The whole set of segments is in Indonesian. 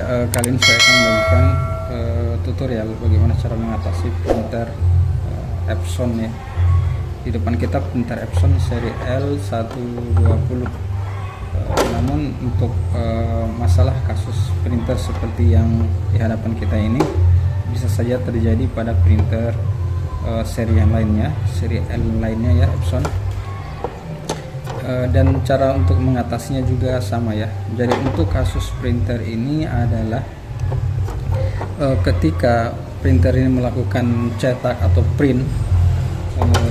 kali ini saya akan membagikan tutorial bagaimana cara mengatasi printer Epson ya. Di depan kita printer Epson seri L120. Namun untuk masalah kasus printer seperti yang di hadapan kita ini bisa saja terjadi pada printer seri yang lainnya, seri L lainnya ya Epson. Dan cara untuk mengatasinya juga sama ya. Jadi untuk kasus printer ini adalah ketika printer ini melakukan cetak atau print,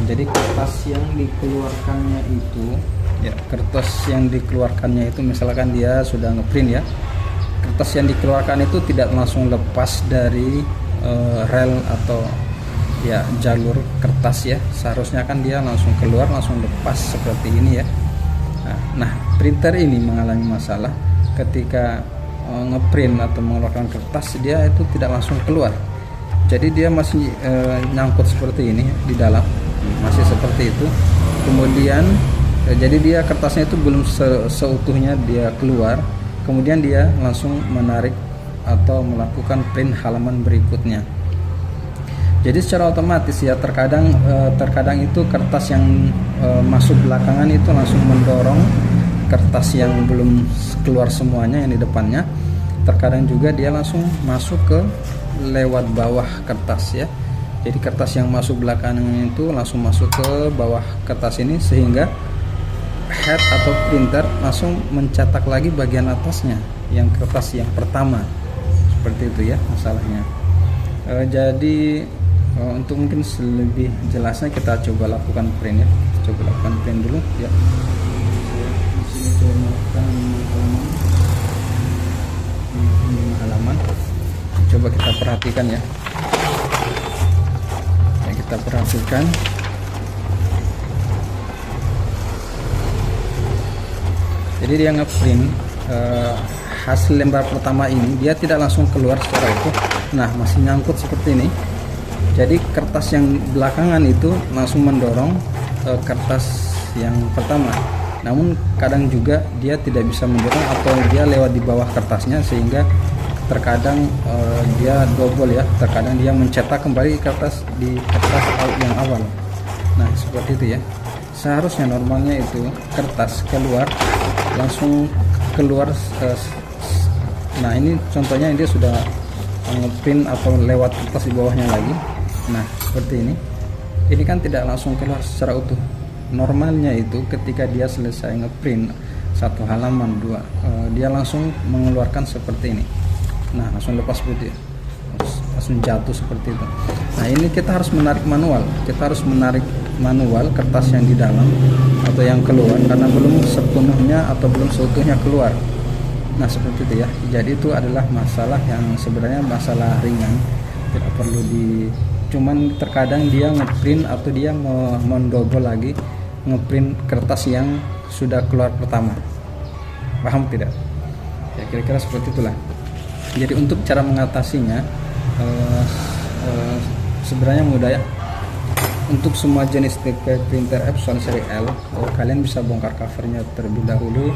jadi kertas yang dikeluarkannya itu ya, kertas yang dikeluarkannya itu misalkan dia sudah ngeprint ya, kertas yang dikeluarkan itu tidak langsung lepas dari rel atau ya jalur kertas ya. Seharusnya kan dia langsung keluar, langsung lepas seperti ini ya. Nah, printer ini mengalami masalah ketika ngeprint atau mengeluarkan kertas, dia itu tidak langsung keluar. Jadi dia masih nyangkut seperti ini di dalam, masih seperti itu. Kemudian jadi dia kertasnya itu belum seutuhnya dia keluar. Kemudian dia langsung menarik atau melakukan print halaman berikutnya. Jadi secara otomatis ya terkadang itu kertas yang masuk belakangan itu langsung mendorong kertas yang belum keluar semuanya yang di depannya. Terkadang juga dia langsung masuk ke lewat bawah kertas ya. Jadi kertas yang masuk belakangan itu langsung masuk ke bawah kertas ini, sehingga head atau printer langsung mencetak lagi bagian atasnya yang kertas yang pertama. Seperti itu ya masalahnya. Jadi untuk mungkin lebih jelasnya kita coba lakukan print ya. Coba lakukan print dulu ya. Di sini coba melakukan halaman. Coba kita perhatikan ya. Kita perhatikan. Jadi dia ngeprint hasil lembar pertama ini, dia tidak langsung keluar secara itu. Nah, masih nyangkut seperti ini. Jadi kertas yang belakangan itu langsung mendorong kertas yang pertama. Namun kadang juga dia tidak bisa mendorong atau dia lewat di bawah kertasnya, sehingga terkadang dia double ya. Terkadang dia mencetak kembali kertas di kertas yang awal. Nah, seperti itu ya. Seharusnya normalnya itu kertas keluar langsung keluar. Nah, ini contohnya dia sudah ngeprint atau lewat kertas di bawahnya lagi. Nah, seperti ini. Ini kan tidak langsung keluar secara utuh. Normalnya itu ketika dia selesai ngeprint satu halaman, dia langsung mengeluarkan seperti ini. Nah, langsung lepas seperti itu. Langsung jatuh seperti itu. Nah, ini kita harus menarik manual. Kita harus menarik manual kertas yang di dalam atau yang keluar, karena belum sepenuhnya atau belum seutuhnya keluar. Nah, seperti itu ya. Jadi itu adalah masalah yang sebenarnya masalah ringan, tidak perlu cuman terkadang dia ngeprint atau dia mendobel lagi ngeprint kertas yang sudah keluar pertama. Paham tidak? Ya, kira-kira seperti itulah. Jadi untuk cara mengatasinya sebenarnya mudah ya. Untuk semua jenis tipe printer Epson seri L, kalian bisa bongkar covernya terlebih dahulu.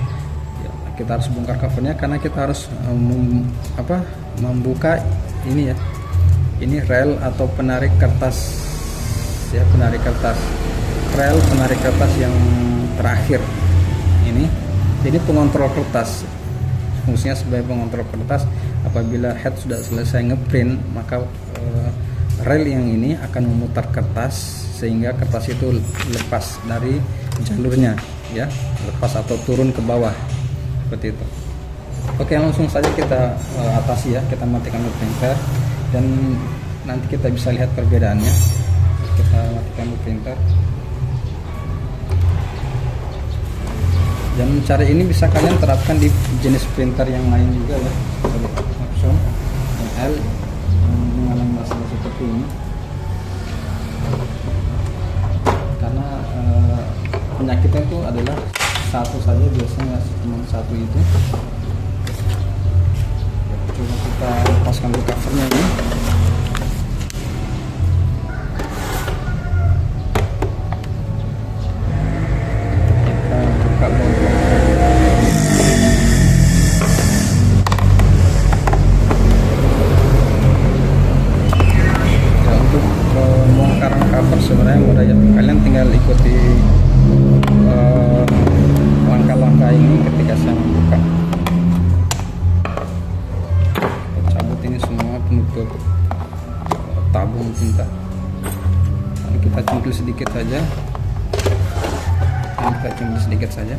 Kita harus bongkar covernya karena kita harus membuka ini ya. Ini rel atau penarik kertas ya, penarik kertas, rel penarik kertas yang terakhir ini. Jadi pengontrol kertas, fungsinya sebagai pengontrol kertas. Apabila head sudah selesai ngeprint, maka rel yang ini akan memutar kertas sehingga kertas itu lepas dari jalurnya ya, lepas atau turun ke bawah seperti itu. Oke, langsung saja kita atasi ya. Kita matikan printer dan nanti kita bisa lihat perbedaannya. Kita matikan printer. Dan cara ini bisa kalian terapkan di jenis printer yang lain juga ya. Epson L mengalami masalah seperti ini. Karena penyakitnya itu adalah satu saja, biasanya cuma satu itu. Coba kita lepaskan dulu covernya ini. Kita buka bawah. membuat ini semua penutup tabung tinta. Lalu kita cungkil sedikit saja. Kita cungkil sedikit saja.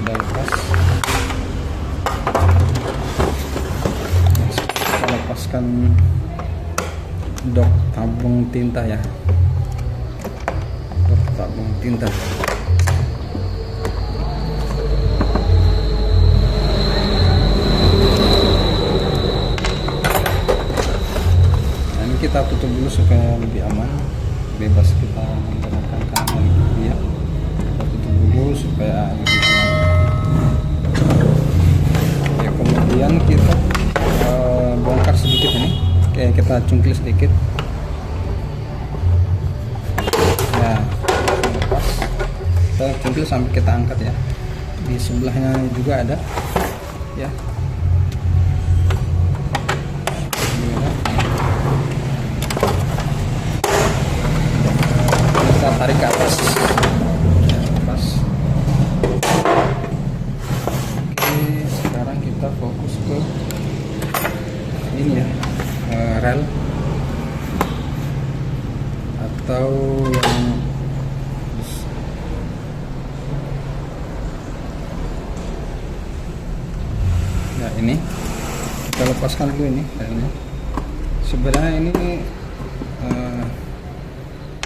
Sudah lepas. Kita lepaskan dok tabung tinta ya. Dok tabung tinta. Kita tutup dulu supaya lebih aman, bebas kita menggunakan kanan kiri ya. Kita tutup dulu supaya lebih aman ya. Kemudian kita bongkar sedikit ini, kayak kita cungkil sedikit ya, lepas. Kita cungkil sampai kita angkat ya. Di sebelahnya juga ada ya. Tarik ke atas ya, lepas. Oke, sekarang kita fokus ke ini ya, rel atau yang ya, ini kita lepaskan dulu ini relnya. Sebenarnya ini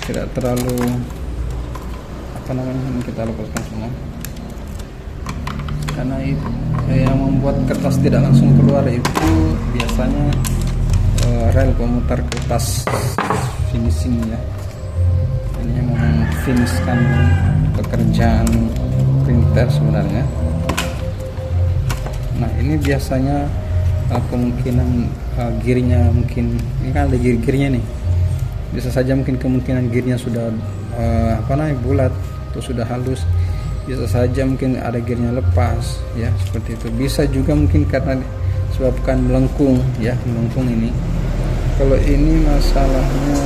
tidak terlalu kita lepaskan semua, karena itu yang membuat kertas tidak langsung keluar itu biasanya rel pemutar kertas finishing ya. Ini memang finishkan pekerjaan printer sebenarnya. Nah ini biasanya kemungkinan gearnya, mungkin ini kan ada gearnya nih, bisa saja mungkin kemungkinan gearnya sudah bulat atau sudah halus, bisa saja mungkin ada gearnya lepas ya, seperti itu. Bisa juga mungkin karena disebabkan melengkung ya, melengkung ini. Kalau ini masalahnya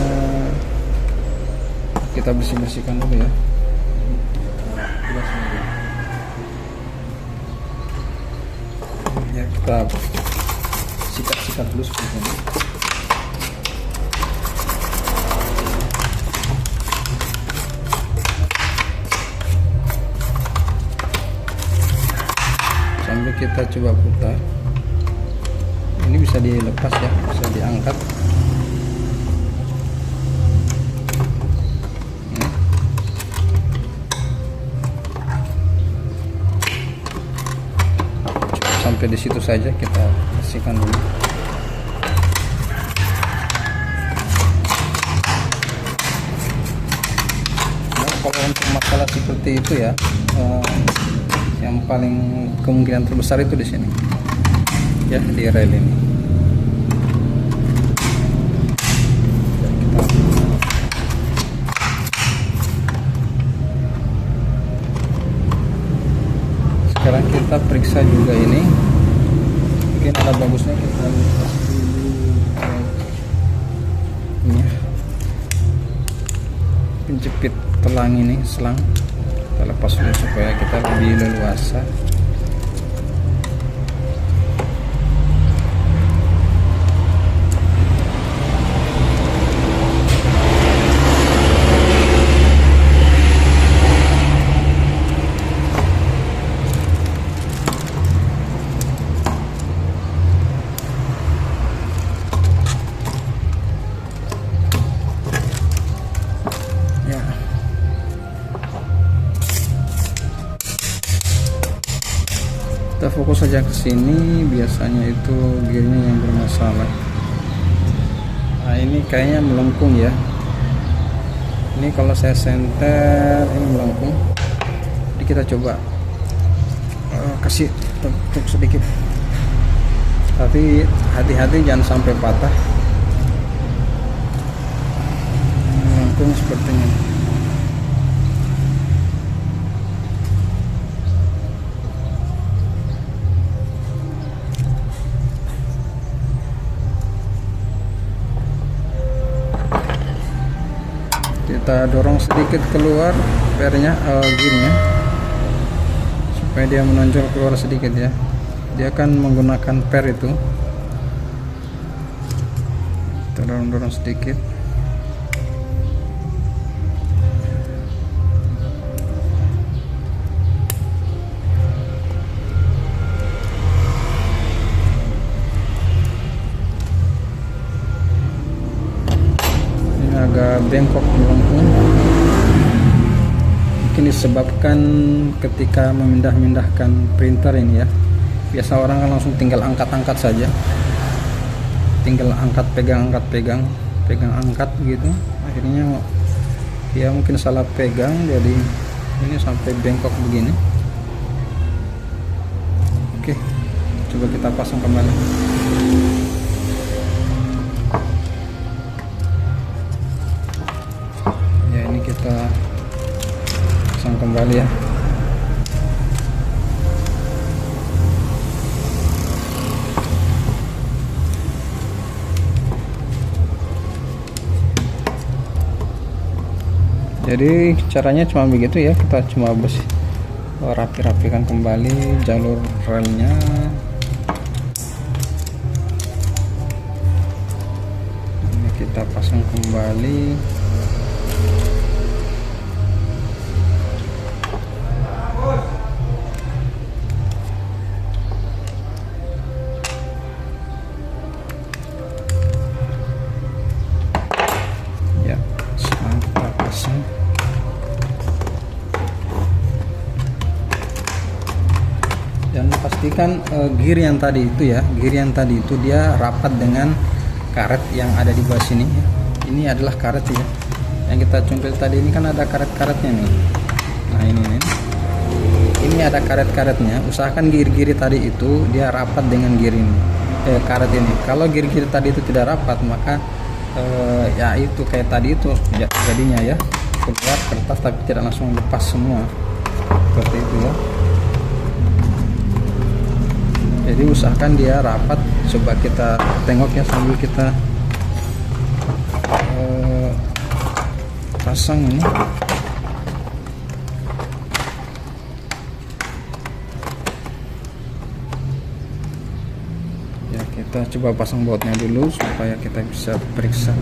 kita bersihkan dulu ya. Ya kita sikat dulu seperti ini. Sampai kita coba putar. Ini bisa dilepas ya, bisa diangkat. Sampai di situ saja, kita bersihkan dulu. Nah, kalau untuk masalah seperti itu ya, yang paling kemungkinan terbesar itu di sini ya, di rel ini. Sekarang kita periksa juga ini, mungkin ada bagusnya kita lepas dulu ini ya, penjepit telang ini, selang kita lepas dulu supaya kita lebih leluasa. Kita fokus saja ke sini, biasanya itu gearnya yang bermasalah. Nah ini kayaknya melengkung ya. Ini kalau saya senter ini melengkung. Jadi kita coba kasih tuk sedikit. Tapi hati-hati jangan sampai patah. Melengkung sepertinya. Kita dorong sedikit keluar gearnya, gearnya supaya dia menonjol keluar sedikit ya. Dia akan menggunakan per itu. Kita dorong sedikit. Ini agak bengkok melengkung. Mungkin disebabkan ketika memindahkan printer ini ya. Biasa orang kan langsung tinggal angkat-angkat saja, tinggal angkat pegang angkat gitu. Akhirnya ya mungkin salah pegang, jadi ini sampai bengkok begini. Oke, coba kita pasang kembali. Ya, ini kita pasang kembali ya. Jadi caranya cuma begitu ya, kita cuma rapi-rapikan kembali jalur relnya. Ini kita pasang kembali. Ya, sekarang kita pasang. Dan pastikan gear yang tadi itu dia rapat dengan karet yang ada di bawah sini ya. Ini adalah karet ya, yang kita contoh tadi. Ini kan ada karet-karetnya nih. Nah ini ada karet-karetnya. Usahakan gear tadi itu dia rapat dengan gear ini, karet ini. Kalau gear tadi itu tidak rapat, maka ya itu kayak tadi itu jadinya ya, keluar kertas tapi tidak langsung lepas semua, seperti itu ya. Jadi usahakan dia rapat. Coba kita tengok ya sambil kita pasang ini. Ya, kita coba pasang bautnya dulu supaya kita bisa periksa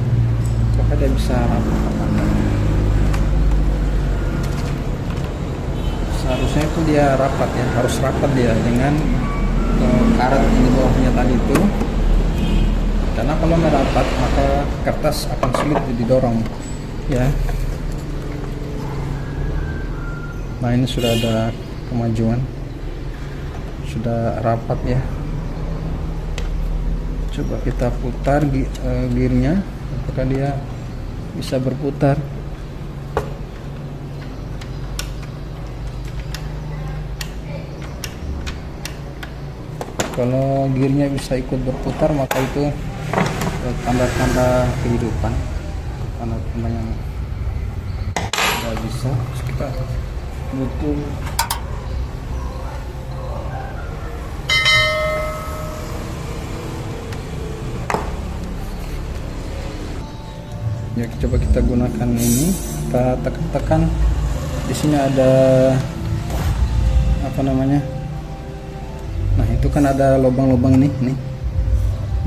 apakah dia bisa rapat apa enggak. Seharusnya itu dia rapat ya, harus rapat dia dengan karet di bawahnya tadi itu, karena kalau merapat maka kertas akan sulit didorong ya. Nah ini sudah ada kemajuan, sudah rapat ya. Coba kita putar gearnya, apakah dia bisa berputar. Kalau gearnya bisa ikut berputar, maka itu tanda-tanda kehidupan, tanda-tanda yang tidak bisa. Kita butuh ya, coba kita gunakan ini, kita tekan-tekan. Di sini ada apa namanya? Nah itu kan ada lubang-lubang nih.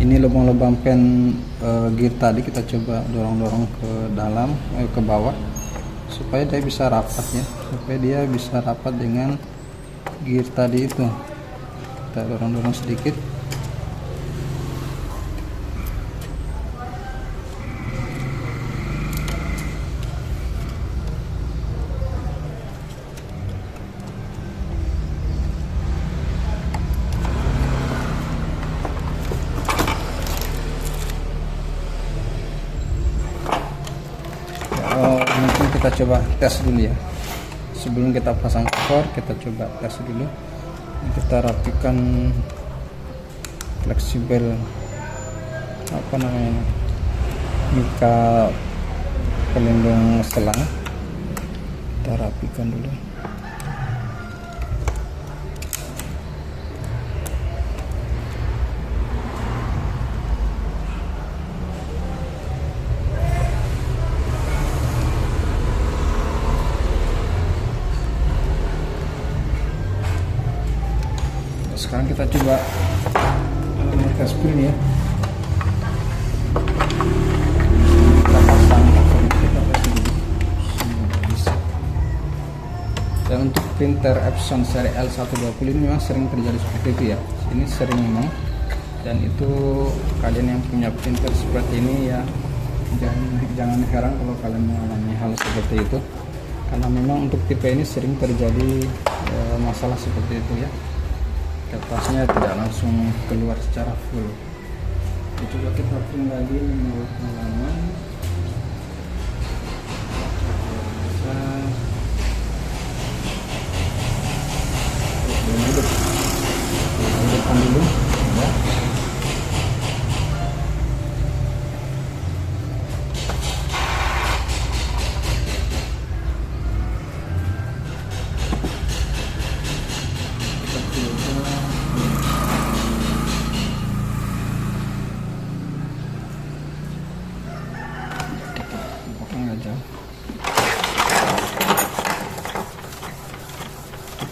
Ini lubang-lubang pen gear tadi, kita coba dorong-dorong ke dalam, ke bawah, supaya dia bisa rapat ya, supaya dia bisa rapat dengan gear tadi itu. Kita dorong-dorong sedikit. Mungkin kita coba tes dulu ya, sebelum kita pasang cover kita coba tes dulu. Kita rapikan fleksibel apa namanya, mika pelindung selang, kita rapikan dulu. sekarang kita coba tes print ya. Kita pasang cover, kita tes dulu. Bisa. Dan untuk printer Epson seri L120 ini memang sering terjadi seperti itu ya. Ini sering memang. Dan itu kalian yang punya printer seperti ini ya, jangan heran kalau kalian mengalami hal seperti itu, karena memang untuk tipe ini sering terjadi masalah seperti itu ya. Kertasnya tidak langsung keluar secara full. Coba kita print lagi menurut halaman. Hidupkan dulu ya.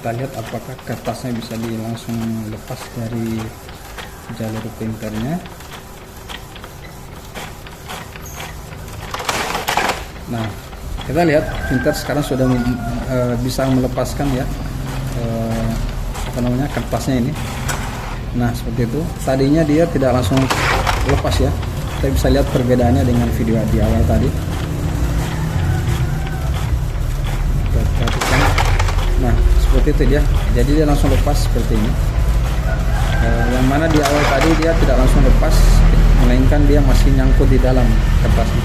Kita lihat apakah kertasnya bisa langsung lepas dari jalur printernya. Nah, kita lihat printer sekarang sudah bisa melepaskan ya kertasnya ini. Nah, seperti itu. Tadinya dia tidak langsung lepas ya. Kita bisa lihat perbedaannya dengan video di awal tadi. Nah, seperti itu dia. Jadi dia langsung lepas seperti ini. Yang mana di awal tadi dia tidak langsung lepas, melainkan dia masih nyangkut di dalam kertasnya.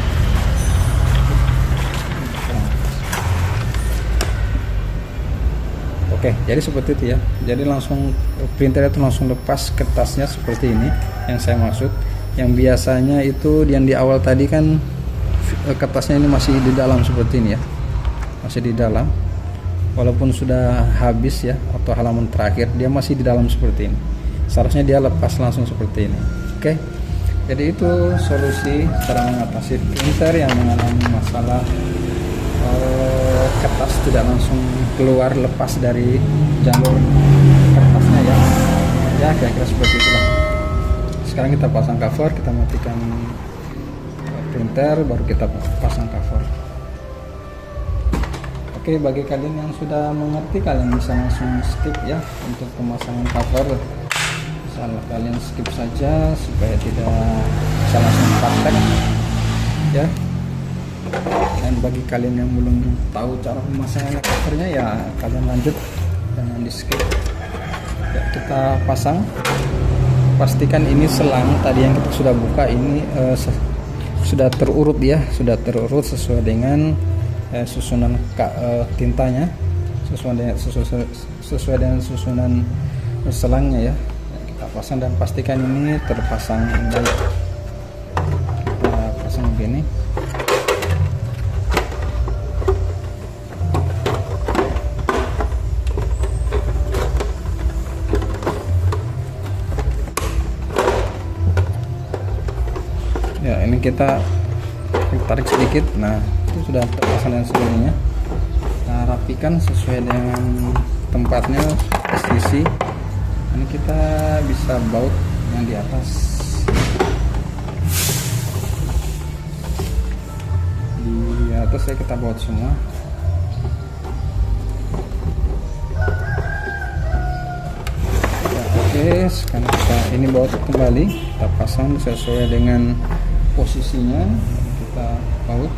Oke, jadi seperti itu ya. Jadi langsung printer itu langsung lepas kertasnya seperti ini yang saya maksud. Yang biasanya itu yang di awal tadi kan kertasnya ini masih di dalam seperti ini ya. Masih di dalam. Walaupun sudah habis ya atau halaman terakhir, dia masih di dalam seperti ini. Seharusnya dia lepas langsung seperti ini. Oke. Jadi itu solusi cara mengatasi printer yang mengalami masalah kertas tidak langsung keluar lepas dari jalur kertasnya ya. Ya kira-kira seperti itulah. Sekarang kita pasang cover, kita matikan printer, baru kita pasang cover. Oke, bagi kalian yang sudah mengerti, kalian bisa langsung skip ya untuk pemasangan cover. Misalnya kalian skip saja supaya tidak bisa langsung praktek ya. Dan bagi kalian yang belum tahu cara pemasangan covernya ya, kalian lanjut, jangan di skip ya. Kita pasang, pastikan ini selang tadi yang kita sudah buka ini sudah terurut ya, sudah terurut sesuai dengan susunan tintanya, sesuai dengan susunan selangnya ya. Kita pasang dan pastikan ini terpasang baik. Kita pasang begini. Ya, ini kita tarik sedikit. Nah, itu sudah terpasang dan sebagainya. Nah, rapikan sesuai dengan tempatnya, posisi. Ini kita bisa baut yang di atas. Di atas ya kita baut semua. Ya, oke, sekarang kita ini baut kembali, kita pasang sesuai dengan posisinya, kita baut.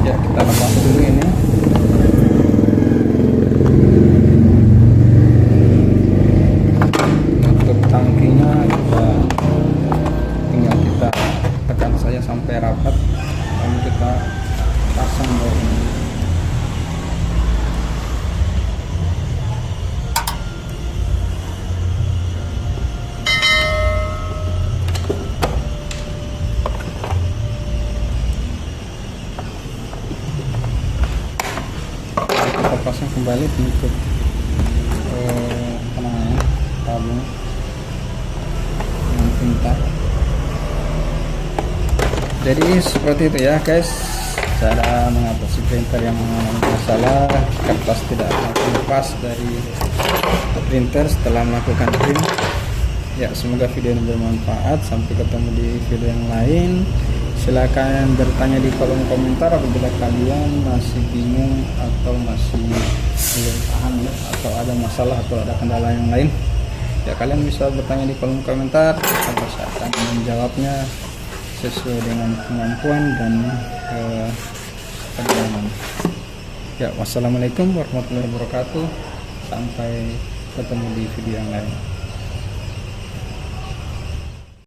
Kita lepas dulu ini. Untuk tangkinya tinggal kita tekan saja sampai rapat, lalu kita pasang bautnya. Pasang kembali untuk apa namanya, tabung yang tinta. Jadi seperti itu ya guys, cara mengatasi printer yang mengalami masalah kertas tidak lepas dari printer setelah melakukan print. Ya, semoga video ini bermanfaat. Sampai ketemu di video yang lain. Silakan bertanya di kolom komentar apabila kalian masih bingung atau masih belum paham ya, atau ada masalah atau ada kendala yang lain. Ya, kalian bisa bertanya di kolom komentar, saya akan menjawabnya sesuai dengan kemampuan dan pengalaman. Ya, wassalamualaikum warahmatullahi wabarakatuh. Sampai ketemu di video yang lain.